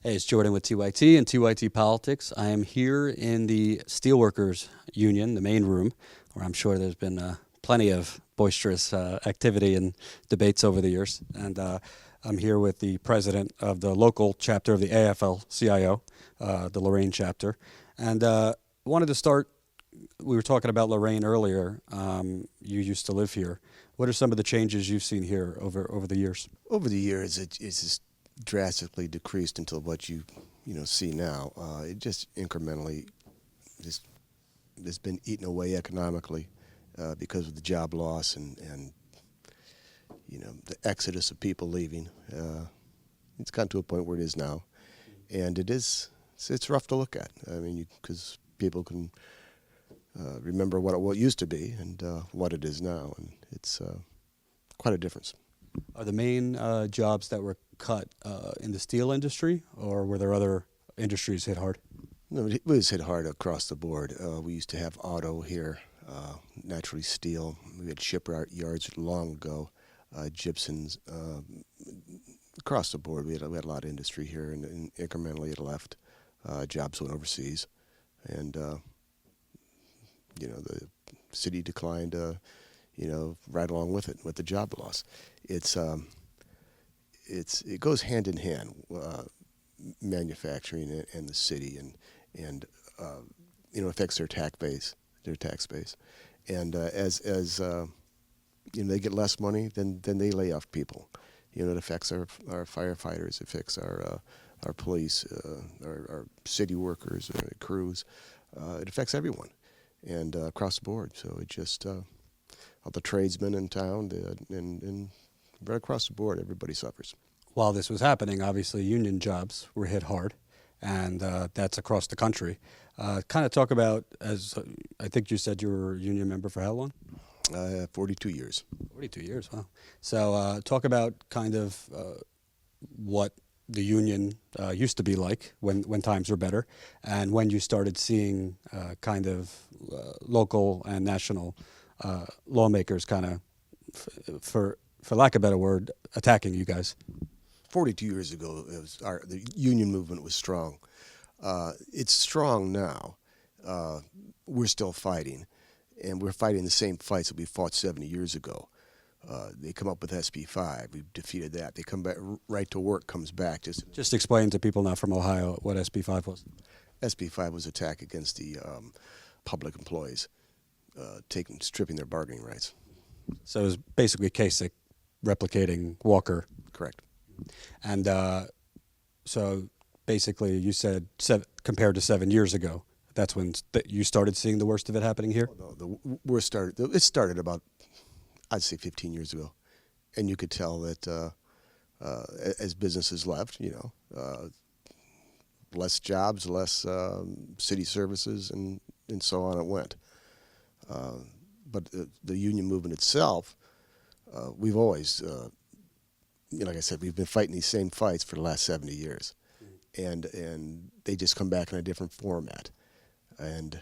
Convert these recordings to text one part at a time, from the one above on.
Hey, it's Jordan with TYT and TYT Politics. I am here in the Steelworkers Union, the main room, where I'm sure there's been plenty of boisterous activity and debates over the years. And I'm here with the president of the local chapter of the AFL-CIO, the Lorain chapter. And wanted to start, we were talking about Lorain earlier. You used to live here. What are some of the changes you've seen here over the years? Over the years, it's just drastically decreased until what you see now. It just incrementally has been eaten away economically because of the job loss and the exodus of people leaving. It's gotten to a point where it is now, and it's rough to look at. I mean, because people can remember what it used to be and what it is now, and it's quite a difference. Are the main jobs that were cut in the steel industry, or were there other industries hit hard? No, it was hit hard across the board. We used to have auto here, naturally steel. We had shipyards long ago, gypsums. Across the board, we had a lot of industry here, and incrementally it left. Jobs went overseas, and the city declined. Right along with it, with the job loss. It goes hand in hand, manufacturing and the city, and affects their tax base, and as they get less money, then they lay off people. It affects our firefighters, it affects our police, our city workers, crews. It affects everyone, and across the board. So it just all the tradesmen in town, and right across the board, everybody suffers. While this was happening, obviously union jobs were hit hard, and that's across the country. Kind of talk about, as I think you said you were a union member for how long? 42 years. 42 years, wow. So talk about kind of what the union used to be like when times were better, and when you started seeing kind of local and national lawmakers kind of, for lack of a better word, attacking you guys. 42 years ago, the union movement was strong. It's strong now. We're still fighting, and we're fighting the same fights that we fought 70 years ago. They come up with SB 5. We've defeated that. They come back. Right to work comes back. Just explain to people not from Ohio what SB 5 was. SB 5 was an attack against the public employees, stripping their bargaining rights. So it was basically Kasich replicating Walker. Correct. And so basically you said compared to 7 years ago, that's when you started seeing the worst of it happening here? Oh, no, it started about, I'd say 15 years ago. And you could tell that as businesses left, less jobs, less city services, and so on it went. But the union movement itself, we've always, like I said, we've been fighting these same fights for the last 70 years, and they just come back in a different format, and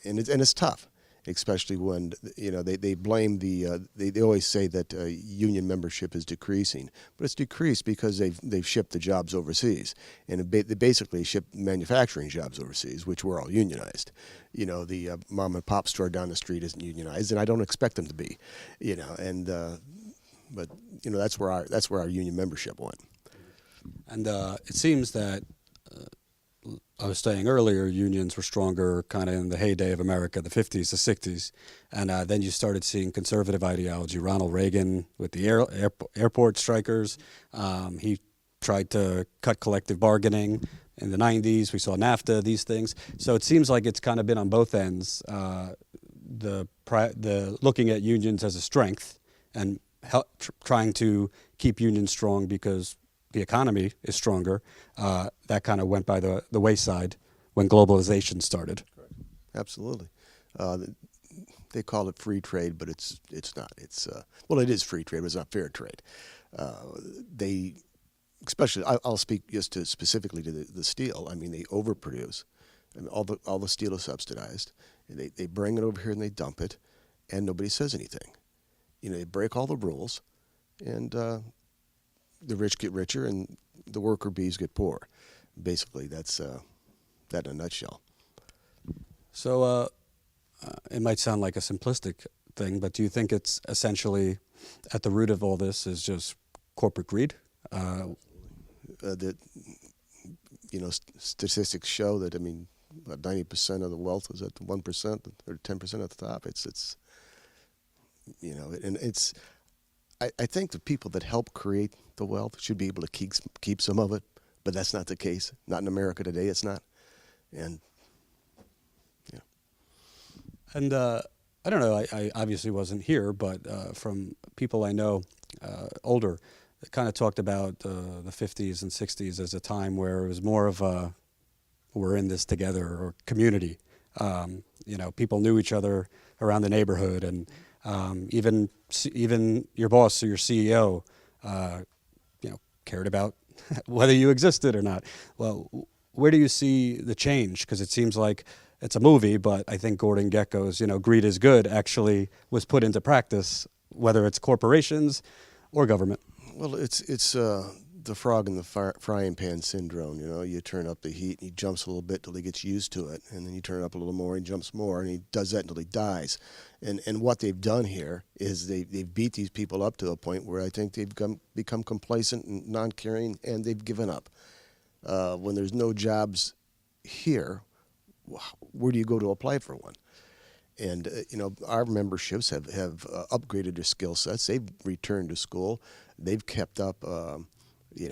it's tough, especially when they blame they always say that union membership is decreasing, but it's decreased because they've shipped the jobs overseas, and they basically shipped manufacturing jobs overseas, which were all unionized. The mom and pop store down the street isn't unionized, and I don't expect them to be, but that's where our union membership went. And it seems that I was saying earlier, unions were stronger kind of in the heyday of America, the 50s, the 60s, and then you started seeing conservative ideology. Ronald Reagan with the airport strikers, he tried to cut collective bargaining. In the 90s, we saw NAFTA, these things. So it seems like it's kind of been on both ends, the looking at unions as a strength and trying to keep unions strong because the economy is stronger. That kind of went by the wayside when globalization started. Correct. Absolutely. They call it free trade, but it's not. It is free trade, but it's not fair trade. Especially, I'll speak specifically to the steel. I mean, they overproduce. I mean, all the steel is subsidized. They bring it over here and they dump it, and nobody says anything. They break all the rules, and the rich get richer and the worker bees get poor. basically, that's that in a nutshell. So it might sound like a simplistic thing, but do you think it's essentially at the root of all this is just corporate greed? That statistics show that, I mean, about 90% of the wealth is at the 1% or 10% at the top. It's and it's. I think the people that help create the wealth should be able to keep some of it, but that's not the case. Not in America today. It's not, and yeah. And I don't know, I obviously wasn't here, but from people I know older, they kind of talked about the 50s and 60s as a time where it was more of a we're in this together or community. People knew each other around the neighborhood, and even your boss or your CEO, cared about whether you existed or not. Well, where do you see the change? Because it seems like it's a movie, but I think Gordon Gekko's, greed is good actually was put into practice, whether it's corporations or government. Well, it's the frog in the frying pan syndrome. You turn up the heat, and he jumps a little bit till he gets used to it, and then you turn it up a little more, and he jumps more, and he does that until he dies. And what they've done here is they've beat these people up to a point where I think they've become complacent and non-caring, and they've given up. When there's no jobs here, where do you go to apply for one? And our memberships have upgraded their skill sets. They've returned to school. They've kept up,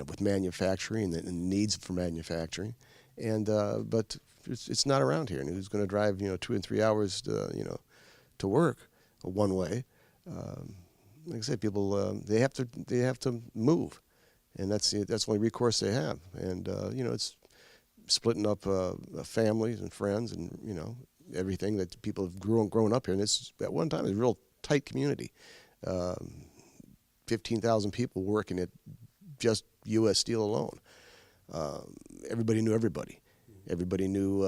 with manufacturing and the needs for manufacturing. And but it's not around here. And who's going to drive 2 and 3 hours to work one way? Like I said, people they have to move, and that's the only recourse they have. And it's splitting up families and friends and everything that people have grown up here. And it's at one time it was a real tight community. 15,000 people working at just U.S. Steel alone. Everybody knew everybody. Everybody knew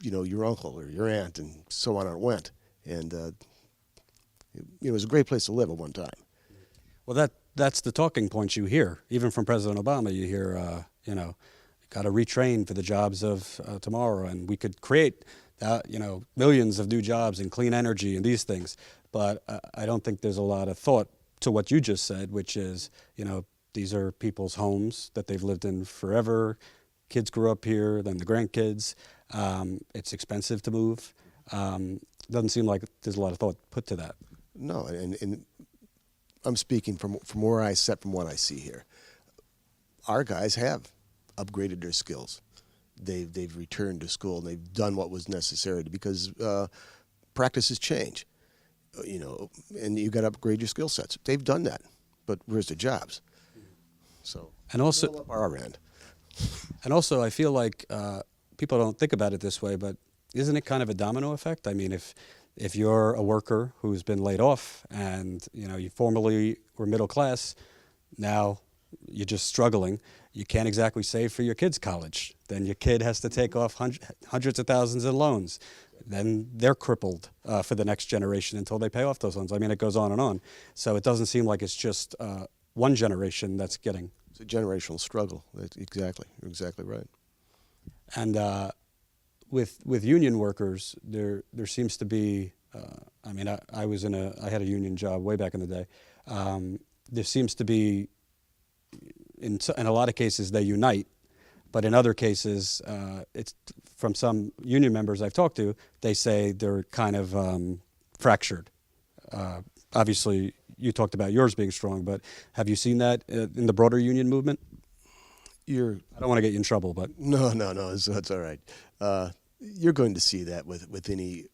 your uncle or your aunt, and so on it went. And it was a great place to live at one time. Well, that's the talking points you hear. Even from President Obama, you hear, got to retrain for the jobs of tomorrow, and we could create, millions of new jobs in clean energy and these things. But I don't think there's a lot of thought to what you just said, which is, these are people's homes that they've lived in forever. Kids grew up here, then the grandkids. It's expensive to move. Doesn't seem like there's a lot of thought put to that. No, and I'm speaking from where I sit, from what I see here. Our guys have upgraded their skills. They've returned to school, and they've done what was necessary because practices change, and you got to upgrade your skill sets. They've done that, but where's the jobs? So and also up our end. And also, I feel like people don't think about it this way, but isn't it kind of a domino effect? I mean, if you're a worker who's been laid off and you formerly were middle class, now you're just struggling. You can't exactly save for your kid's college. Then your kid has to take off hundreds of thousands in loans. Then they're crippled for the next generation until they pay off those loans. I mean, it goes on and on. So it doesn't seem like it's just one generation that's getting. It's a generational struggle. Exactly. You're exactly right. And with union workers, there seems to be. I had a union job way back in the day. There seems to be. In a lot of cases, they unite, but in other cases, it's from some union members I've talked to, they say they're kind of fractured. Obviously, you talked about yours being strong, but have you seen that in the broader union movement? I don't want to get you in trouble, but No, it's all right. You're going to see that with any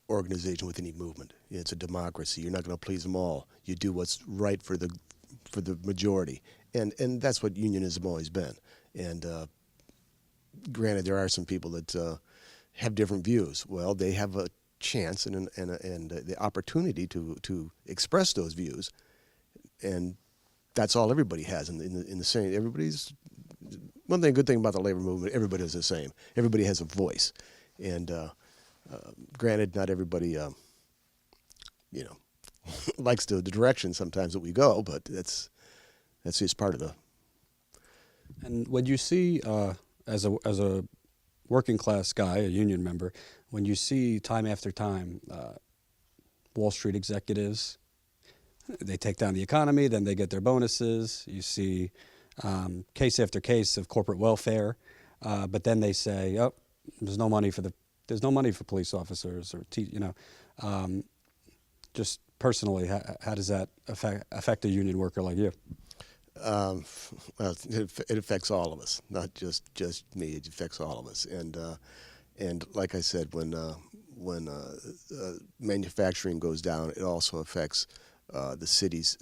organization, with any movement. It's a democracy. You're not going to please them all. You do what's right for the majority. And that's what unionism always been. And granted, there are some people that have different views. Well, they have a chance and the opportunity to express those views, and that's all everybody has in the same. Everybody's one thing. Good thing about the labor movement, everybody is the same. Everybody has a voice, and granted, not everybody likes the direction sometimes that we go, but that's just part of the. And when you see, as a working class guy, a union member, when you see time after time Wall Street executives, they take down the economy, then they get their bonuses. You see case after case of corporate welfare, but then they say, "Oh, there's no money for police officers or just personally, how does that affect a union worker like you?" Well, it affects all of us, not just me. It affects all of us, and like I said, when manufacturing goes down, it also affects the city's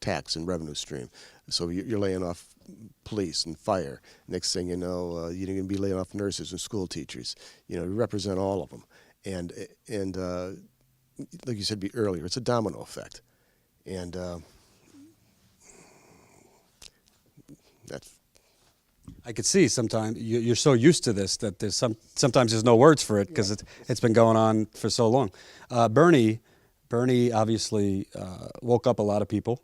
tax and revenue stream. So you're laying off police and fire. Next thing you know, you're going to be laying off nurses and school teachers. You represent all of them, and like you said earlier, it's a domino effect, and that's. I could see sometimes you're so used to this that sometimes there's no words for it because it's been going on for so long. Bernie obviously woke up a lot of people,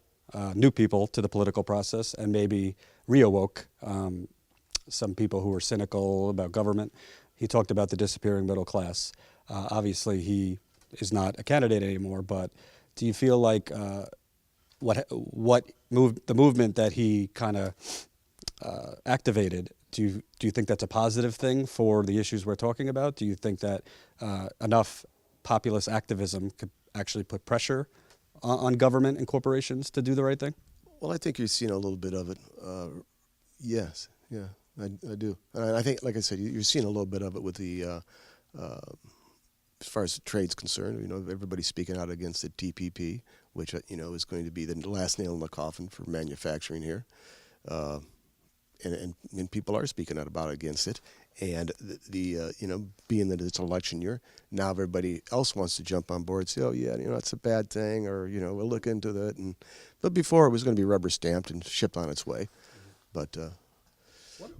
new people to the political process, and maybe reawoke some people who were cynical about government. He talked about the disappearing middle class. Obviously, he is not a candidate anymore. But do you feel like the movement that he kind of activated? Do you think that's a positive thing for the issues we're talking about? Do you think that enough populist activism could actually put pressure on government and corporations to do the right thing? Well, I think you're seeing a little bit of it. Yes, yeah, I do. And I think, like I said, you're seeing a little bit of it with the, as far as the trade's concerned. Everybody's speaking out against the TPP, which is going to be the last nail in the coffin for manufacturing here. And people are speaking out against it, and being that it's election year, now everybody else wants to jump on board and say, oh yeah, it's a bad thing, or we'll look into that. But before it was going to be rubber stamped and shipped on its way. But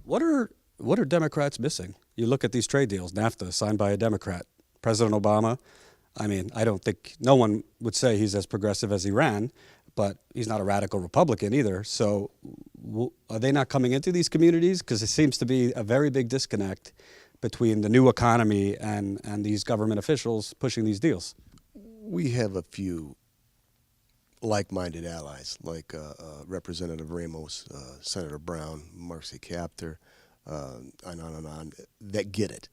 what are Democrats missing? You look at these trade deals, NAFTA signed by a Democrat, President Obama. I mean, I don't think no one would say he's as progressive as he ran, but he's not a radical Republican either. So are they not coming into these communities? Because it seems to be a very big disconnect between the new economy and these government officials pushing these deals. We have a few like-minded allies, like Representative Ramos, Senator Brown, Marcy Kaptur, on and on, that get it.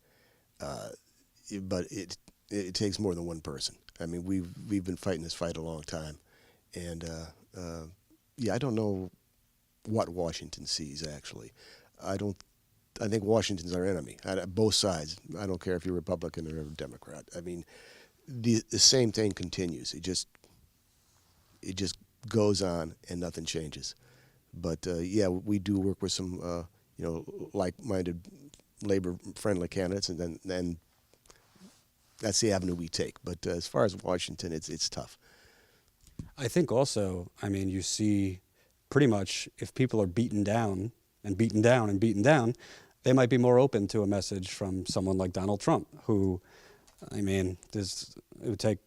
But it takes more than one person. I mean, we've been fighting this fight a long time. And, I don't know what Washington sees, actually. I think Washington's our enemy, both sides. I don't care if you're Republican or Democrat. I mean, the same thing continues. It just goes on and nothing changes. But, we do work with some, like-minded, labor-friendly candidates, and then that's the avenue we take. But as far as Washington, it's tough. I think also, I mean, you see pretty much if people are beaten down and beaten down and beaten down, they might be more open to a message from someone like Donald Trump, who, I mean, it would take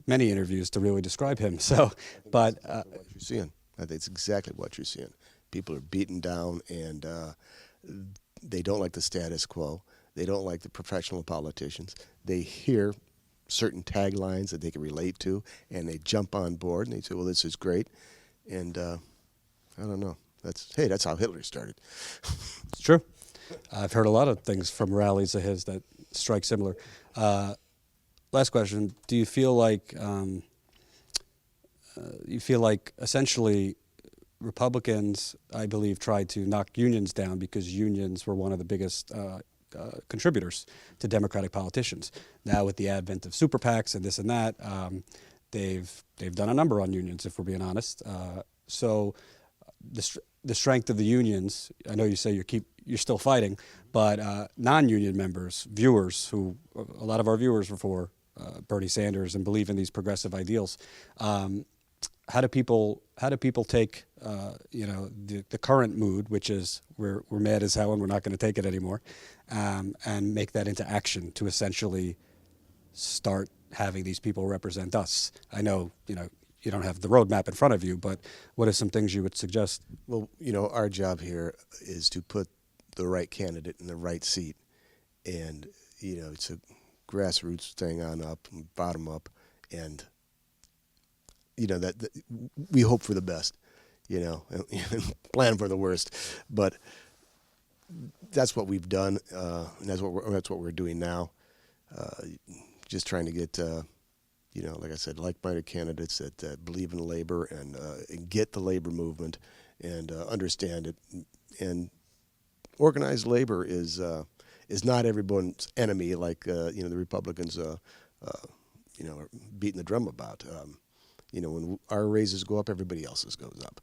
many interviews to really describe him. So, but what you're seeing, I think it's exactly what you're seeing. People are beaten down, and they don't like the status quo. They don't like the professional politicians. They hear certain taglines that they can relate to, and they jump on board, and they say, well, this is great. And I don't know. That's how Hitler started. It's true. I've heard a lot of things from rallies of his that strike similar. Last question. Do you feel like essentially Republicans, I believe, tried to knock unions down because unions were one of the biggest contributors to Democratic politicians. Now with the advent of super PACs and this and that, they've done a number on unions, if we're being honest. So the strength of the unions, I know you say you're still fighting, but non-union members, viewers, who a lot of our viewers were for Bernie Sanders and believe in these progressive ideals. How do people take the current mood, which is we're mad as hell and we're not going to take it anymore, and make that into action to essentially start having these people represent us? I know you don't have the roadmap in front of you, but what are some things you would suggest? Well, our job here is to put the right candidate in the right seat. And, it's a grassroots thing on up, bottom up. And, that we hope for the best, and plan for the worst. But that's what we've done, and that's what we're doing now. Just trying to get, like I said, like-minded candidates that believe in labor and get the labor movement and understand it. And organized labor is not everyone's enemy, like the Republicans, are beating the drum about. When our raises go up, everybody else's goes up.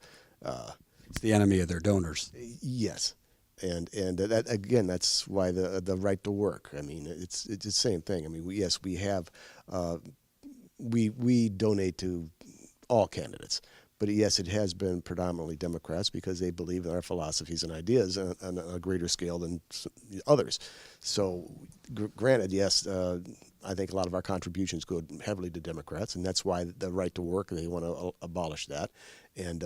It's the enemy of their donors. Yes. And that again, that's why the right to work. I mean, it's the same thing. I mean, we have we donate to all candidates, but yes, it has been predominantly Democrats because they believe in our philosophies and ideas on a greater scale than others. So, granted, yes, I think a lot of our contributions go heavily to Democrats, and that's why the right to work, they want to abolish that and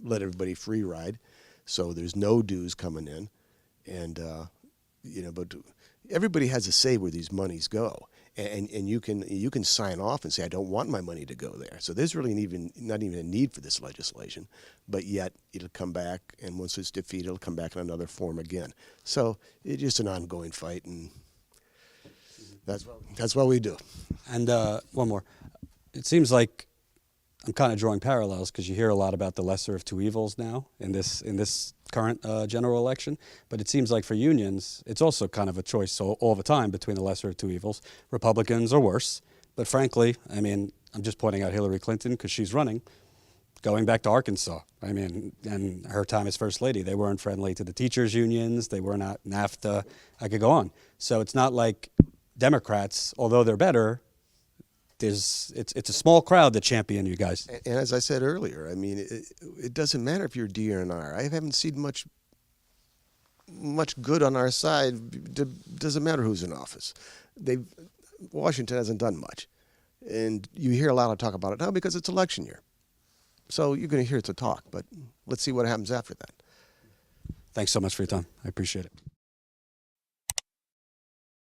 let everybody free ride. So there's no dues coming in, and but everybody has a say where these monies go, and you can sign off and say I don't want my money to go there. So there's really not even a need for this legislation, but yet it'll come back, and once it's defeated, it'll come back in another form again. So it's just an ongoing fight, and that's what we do. And one more, it seems like I'm kind of drawing parallels because you hear a lot about the lesser of two evils now in this current general election. But it seems like for unions, it's also kind of a choice all the time between the lesser of two evils. Republicans are worse. But frankly, I mean, I'm just pointing out Hillary Clinton because she's running. Going back to Arkansas, I mean, and her time as First Lady, they weren't friendly to the teachers' unions. They were not NAFTA. I could go on. So it's not like Democrats, although they're better, it's a small crowd that champion you guys. And as I said earlier, I mean, it doesn't matter if you're D or an R. I haven't seen much good on our side. Doesn't matter who's in office. Washington hasn't done much, and you hear a lot of talk about it now because it's election year. So you're going to hear it to talk, but let's see what happens after that. Thanks so much for your time. I appreciate it.